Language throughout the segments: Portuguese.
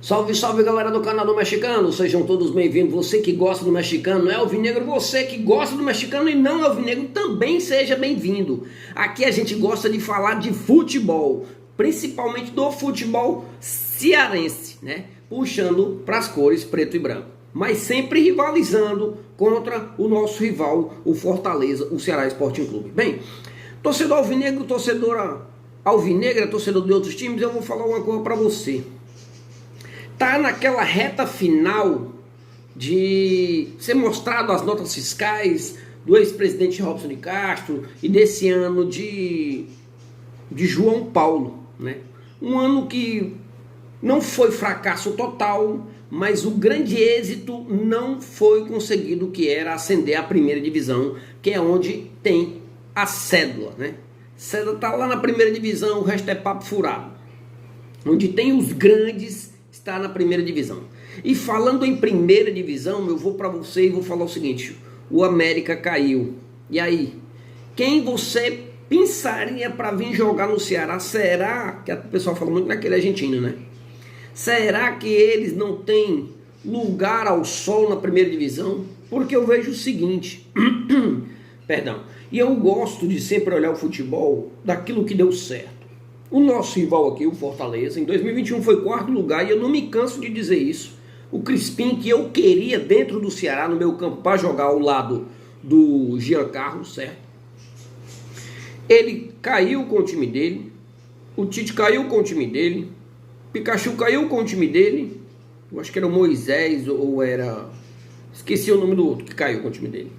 Salve, salve galera do canal do Mexicano, sejam todos bem-vindos. Você que gosta do mexicano, não é alvinegro, você que gosta do mexicano e não é alvinegro, também seja bem-vindo. Aqui a gente gosta de falar de futebol, principalmente do futebol cearense, né? Puxando para as cores preto e branco, mas sempre rivalizando contra o nosso rival, o Fortaleza, o Ceará Sporting Clube. Bem, torcedor alvinegro, torcedora alvinegra, torcedor de outros times, eu vou falar uma coisa para você. Tá naquela reta final de ser mostrado as notas fiscais do ex-presidente Robson de Castro e desse ano de João Paulo, né? Um ano que não foi fracasso total, mas o grande êxito não foi conseguido, que era ascender à primeira divisão, que é onde tem a cédula, né? A cédula tá lá na primeira divisão, o resto é papo furado. Onde tem os grandes, está na primeira divisão. E falando em primeira divisão, eu vou para você e vou falar o seguinte: o América caiu. E aí? Quem você pensaria para vir jogar no Ceará? Será que o pessoal fala muito naquele argentino, né? Será que eles não têm lugar ao sol na primeira divisão? Porque eu vejo o seguinte, perdão, e eu gosto de sempre olhar o futebol daquilo que deu certo. O nosso rival aqui, o Fortaleza, em 2021 foi quarto lugar, e eu não me canso de dizer isso. O Crispim, que eu queria dentro do Ceará, no meu campo, para jogar ao lado do Giancarlo, certo? Ele caiu com o time dele, o Tite caiu com o time dele, Pikachu caiu com o time dele, eu acho que era o Moisés ou era... esqueci o nome do outro que caiu com o time dele.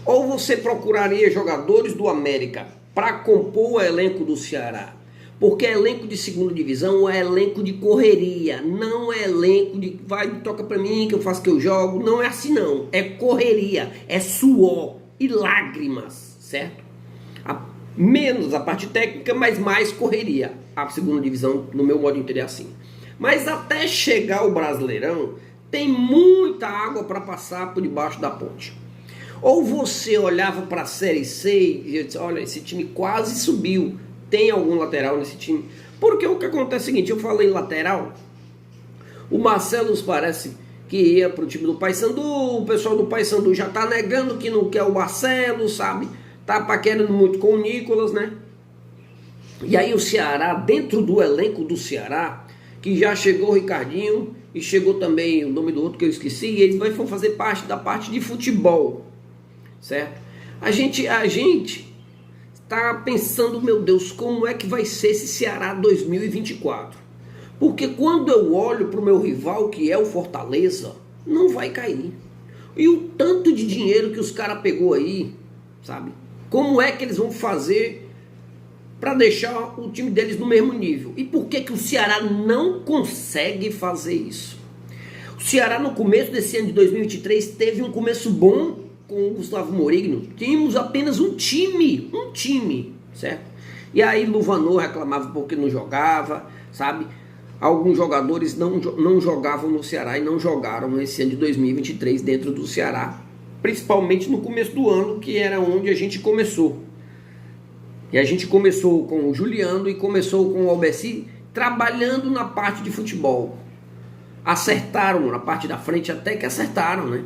Ou você procuraria jogadores do América para compor o elenco do Ceará? Porque elenco de segunda divisão é elenco de correria, não é elenco de vai, toca pra mim que eu faço que eu jogo, não é assim não, é correria, é suor e lágrimas, certo? Menos a parte técnica, mas mais correria. A segunda divisão, no meu modo de entender, é assim. Mas até chegar o Brasileirão, tem muita água para passar por debaixo da ponte. Ou você olhava para a Série C e disse, olha, esse time quase subiu, tem algum lateral nesse time? Porque o que acontece é o seguinte, eu falei em lateral, o Marcelo parece que ia para o time do Paysandu, o pessoal do Paysandu já está negando que não quer o Marcelo, sabe? Tá paquerando muito com o Nicolas, né? E aí o Ceará, dentro do elenco do Ceará, que já chegou o Ricardinho e chegou também o nome do outro que eu esqueci, e eles vão fazer parte da parte de futebol, certo? A gente tá pensando, meu Deus, como é que vai ser esse Ceará 2024? Porque quando eu olho para o meu rival, que é o Fortaleza, não vai cair. E o tanto de dinheiro que os caras pegou aí, sabe? Como é que eles vão fazer para deixar o time deles no mesmo nível? E por que o Ceará não consegue fazer isso? O Ceará no começo desse ano de 2023 teve um começo bom com o Gustavo Morigno. Tínhamos apenas um time, certo? E aí Luvanor reclamava porque não jogava, sabe? Alguns jogadores não jogavam no Ceará e não jogaram nesse ano de 2023 dentro do Ceará, principalmente no começo do ano, que era onde a gente começou. E a gente começou com o Juliano e começou com o Albeci trabalhando na parte de futebol. Acertaram na parte da frente, até que acertaram, né?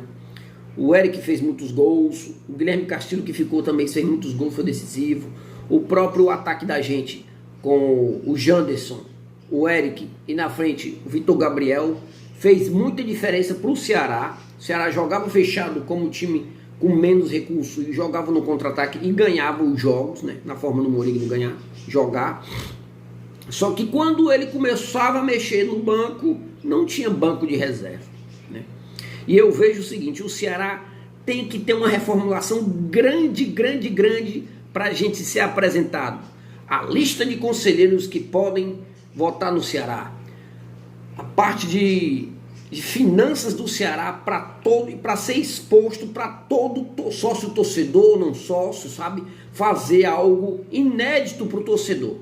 O Eric fez muitos gols, o Guilherme Castilho, que ficou também, fez muitos gols, foi decisivo. O próprio ataque da gente com o Janderson, o Eric e na frente o Vitor Gabriel fez muita diferença para o Ceará. O Ceará jogava fechado como time com menos recursos e jogava no contra-ataque e ganhava os jogos, né? Na forma do Mourinho jogar. Só que quando ele começava a mexer no banco, não tinha banco de reserva, né? E eu vejo o seguinte, o Ceará tem que ter uma reformulação grande para a gente ser apresentado. A lista de conselheiros que podem votar no Ceará, a parte de finanças do Ceará para todo e para ser exposto para todo sócio torcedor, não sócio, sabe? Fazer algo inédito para o torcedor.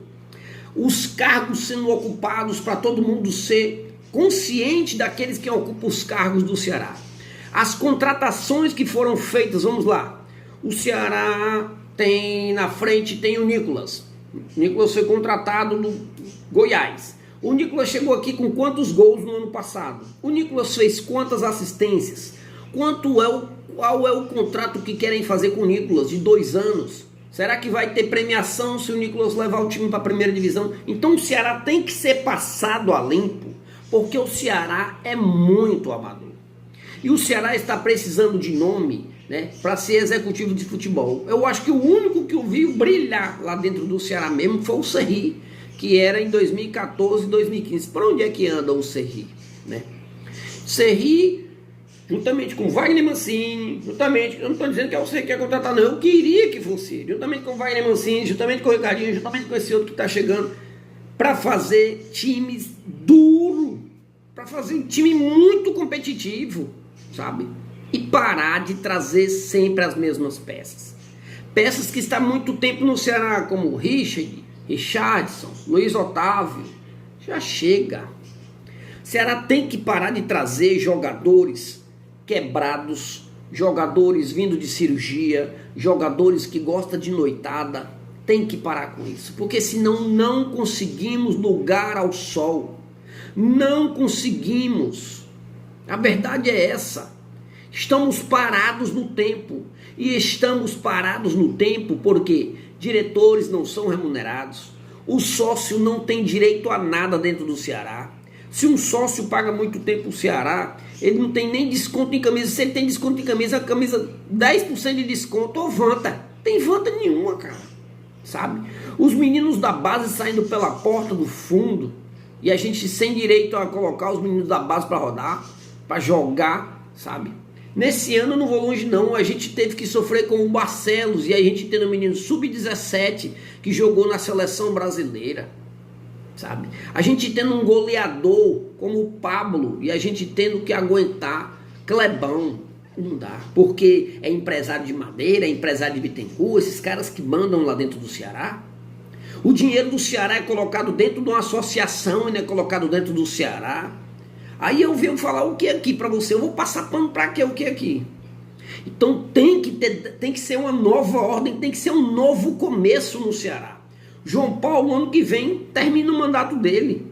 Os cargos sendo ocupados para todo mundo ser consciente daqueles que ocupam os cargos do Ceará. As contratações que foram feitas, vamos lá. O Ceará tem na frente tem o Nicolas. O Nicolas foi contratado no Goiás. O Nicolas chegou aqui com quantos gols no ano passado? O Nicolas fez quantas assistências? Qual é o contrato que querem fazer com o Nicolas de 2 anos? Será que vai ter premiação se o Nicolas levar o time para a primeira divisão? Então o Ceará tem que ser passado a limpo, porque o Ceará é muito amador. E o Ceará está precisando de nome, né, para ser executivo de futebol. Eu acho que o único que eu vi brilhar lá dentro do Ceará mesmo foi o Serri, que era em 2014 e 2015. Para onde é que anda o Serri, né? Serri, juntamente com Wagner Mancini, juntamente, eu não estou dizendo que é o Serri que quer contratar, não, eu queria que fosse, juntamente com Wagner Mancini, juntamente com o Ricardinho, juntamente com esse outro que está chegando, para fazer times duros, para fazer um time muito competitivo, sabe? E parar de trazer sempre as mesmas peças. Peças que estão há muito tempo no Ceará, como Richardson, Luiz Otávio. Já chega. O Ceará tem que parar de trazer jogadores quebrados, jogadores vindo de cirurgia, jogadores que gostam de noitada. Tem que parar com isso, porque senão não conseguimos lugar ao sol. Não conseguimos. A verdade é essa. Estamos parados no tempo. E estamos parados no tempo porque diretores não são remunerados. O sócio não tem direito a nada dentro do Ceará. Se um sócio paga muito tempo o Ceará, ele não tem nem desconto em camisa. Se ele tem desconto em camisa, a camisa 10% de desconto ou vanta. Tem vanta nenhuma, cara. Sabe? Os meninos da base saindo pela porta do fundo e a gente sem direito a colocar os meninos da base para rodar, para jogar, sabe? Nesse ano eu não vou longe não, a gente teve que sofrer com o Barcelos e a gente tendo um menino sub-17 que jogou na seleção brasileira, sabe? A gente tendo um goleador como o Pablo e a gente tendo que aguentar Clebão, não dá, porque é empresário de Madeira, é empresário de Bittencourt, esses caras que mandam lá dentro do Ceará. O dinheiro do Ceará é colocado dentro de uma associação e não é colocado dentro do Ceará. Aí eu venho falar o que aqui para você, eu vou passar pano para quê, o que aqui? Então tem que ser uma nova ordem, tem que ser um novo começo no Ceará. João Paulo, ano que vem, termina o mandato dele.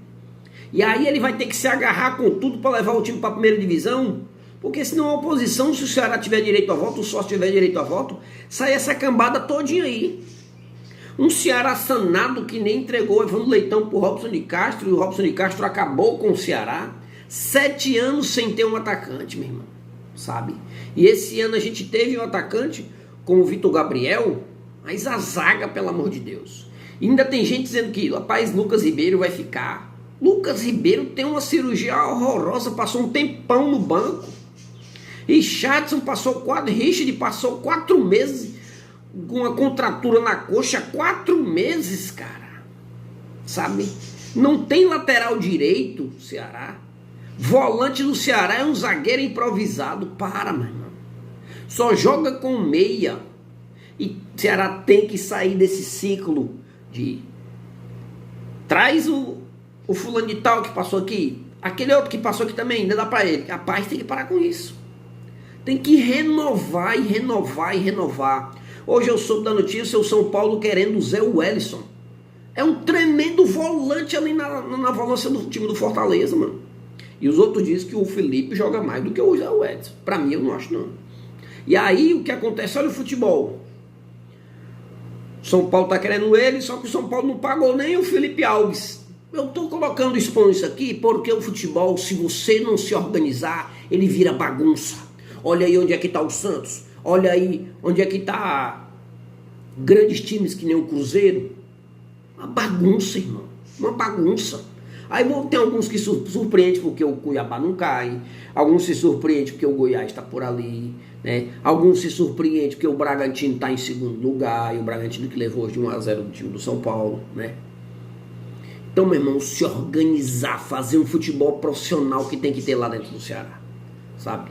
E aí ele vai ter que se agarrar com tudo para levar o time para a primeira divisão, porque senão a oposição, se o Ceará tiver direito a voto, o sócio tiver direito a voto, sai essa cambada todinha aí. Um Ceará sanado que nem entregou o Evandro Leitão para o Robson de Castro, e o Robson de Castro acabou com o Ceará. 7 anos sem ter um atacante, meu irmão, sabe? E esse ano a gente teve um atacante com o Vitor Gabriel, mas a zaga, pelo amor de Deus. E ainda tem gente dizendo que, rapaz, Lucas Ribeiro vai ficar. Lucas Ribeiro tem uma cirurgia horrorosa, passou um tempão no banco. Richardson passou 4 meses com uma contratura na coxa, 4 meses, cara. Sabe? Não tem lateral direito, Ceará. Volante do Ceará é um zagueiro improvisado. Para, meu irmão. Só joga com meia. E Ceará tem que sair desse ciclo de traz o fulano de tal que passou aqui, aquele outro que passou aqui também, ainda dá pra ele. Rapaz, tem que parar com isso. Tem que renovar e renovar e renovar. Hoje eu soube da notícia o São Paulo querendo o Zé Wellison. É um tremendo volante ali na volância do time do Fortaleza, mano. E os outros dizem que o Felipe joga mais do que o Zé Wellison. Pra mim, eu não acho, não. E aí, o que acontece? Olha o futebol. São Paulo tá querendo ele, só que o São Paulo não pagou nem o Felipe Alves. Eu tô colocando, expondo isso aqui, porque o futebol, se você não se organizar, ele vira bagunça. Olha aí onde é que tá o Santos. Olha aí onde é que tá grandes times que nem o Cruzeiro. Uma bagunça, irmão. Uma bagunça. Aí tem alguns que surpreendem porque o Cuiabá não cai. Alguns se surpreendem porque o Goiás está por ali, né? Alguns se surpreendem porque o Bragantino está em segundo lugar. E o Bragantino que levou de 1-0 do time do São Paulo, né? Então, meu irmão, se organizar, fazer um futebol profissional que tem que ter lá dentro do Ceará, sabe?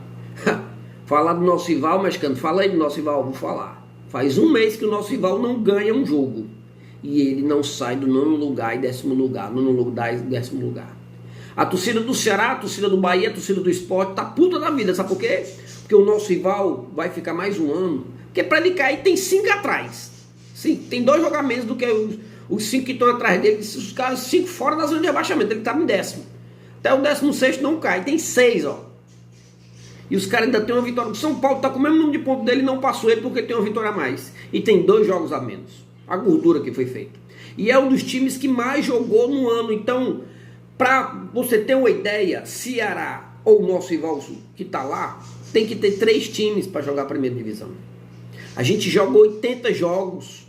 Falar do nosso rival, mexicano, fala aí do nosso rival, vou falar. Faz um mês que o nosso rival não ganha um jogo. E ele não sai do 9º lugar e 10º lugar. 9º lugar e 10º lugar. A torcida do Ceará, a torcida do Bahia, a torcida do Sport tá puta da vida. Sabe por quê? Porque o nosso rival vai ficar mais um ano. Porque pra ele cair tem 5 atrás. Sim, tem 2 jogamentos do que Os 5 que estão atrás dele, os caras 5 fora da zona de rebaixamento, ele estava em 10º. Até o 16º não cai, tem 6, ó. E os caras ainda têm uma vitória. O São Paulo está com o mesmo número de pontos dele e não passou ele porque tem uma vitória a mais. E tem 2 jogos a menos. A gordura que foi feita. E é um dos times que mais jogou no ano. Então, para você ter uma ideia, Ceará ou o nosso rival que está lá, tem que ter 3 times para jogar a primeira divisão. A gente jogou 80 jogos,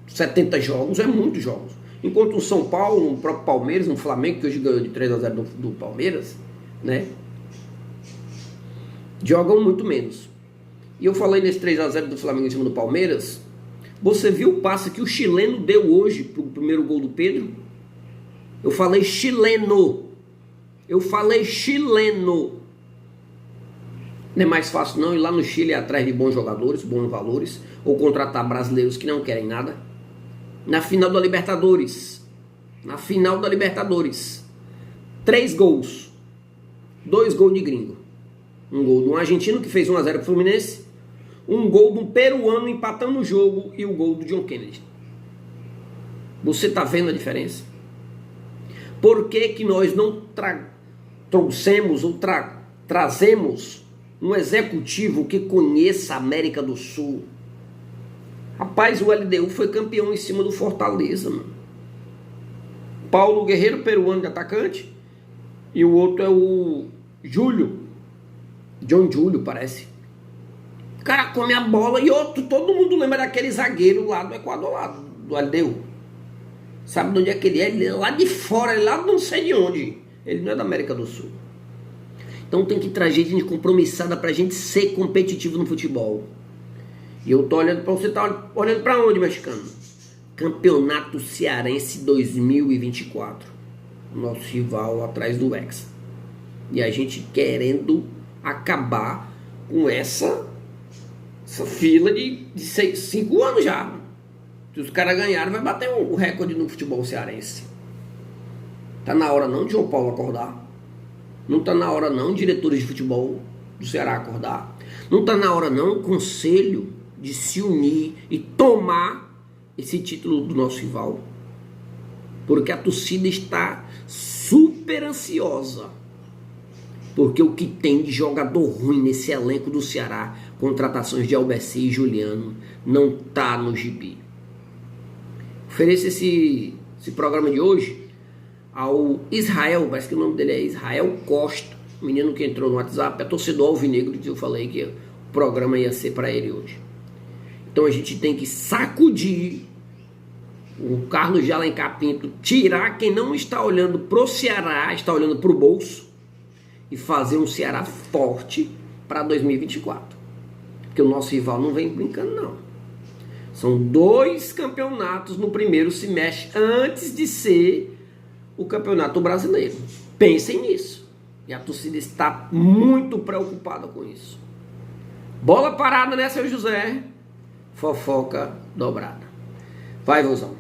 70 jogos, é muitos jogos. Enquanto o São Paulo, o próprio Palmeiras, o Flamengo, que hoje ganhou de 3-0 do Palmeiras, né? Jogam muito menos. E eu falei nesse 3-0 do Flamengo em cima do Palmeiras. Você viu o passe que o chileno deu hoje pro primeiro gol do Pedro? Eu falei chileno. Não é mais fácil não ir lá no Chile atrás de bons jogadores, bons valores, ou contratar brasileiros que não querem nada. Na final da Libertadores. 3 gols. 2 gols de gringo. Um gol de um argentino que fez 1-0 pro Fluminense. Um gol de um peruano empatando o jogo. E o gol do John Kennedy. Você tá vendo a diferença? Por que que nós não trouxemos ou trazemos um executivo que conheça a América do Sul? Rapaz, o LDU foi campeão em cima do Fortaleza, mano. Paulo Guerreiro, peruano de atacante. E o outro é o John Júlio, parece. O cara come a bola. E outro, todo mundo lembra daquele zagueiro lá do Equador, lá do LDU. Sabe de onde é que ele é? Ele é lá de fora, ele é lá não sei de onde. Ele não é da América do Sul. Então tem que trazer gente compromissada pra gente ser competitivo no futebol. E eu tô olhando pra você, tá olhando pra onde, mexicano? Campeonato Cearense 2024. Nosso rival atrás do Hexa. E a gente querendo acabar com essa fila de 5 anos já. Se os caras ganharem, vai bater o recorde no futebol cearense. Tá na hora não de João Paulo acordar. Não tá na hora não, diretores de futebol do Ceará acordar. Não tá na hora não, o conselho de se unir e tomar esse título do nosso rival. Porque a torcida está super ansiosa. Porque o que tem de jogador ruim nesse elenco do Ceará, contratações de Albeci e Juliano, não tá no gibi. Ofereço esse programa de hoje ao Israel, parece que o nome dele é Israel Costa, o menino que entrou no WhatsApp, é torcedor alvinegro, que eu falei que o programa ia ser para ele hoje. Então a gente tem que sacudir o Carlos de Alencar Pinto, tirar quem não está olhando pro Ceará, está olhando pro bolso, e fazer um Ceará forte para 2024. Porque o nosso rival não vem brincando não. São 2 campeonatos no primeiro semestre antes de ser o Campeonato Brasileiro. Pensem nisso. E a torcida está muito preocupada com isso. Bola parada, né, seu José? Fofoca dobrada. Vai, Vozão.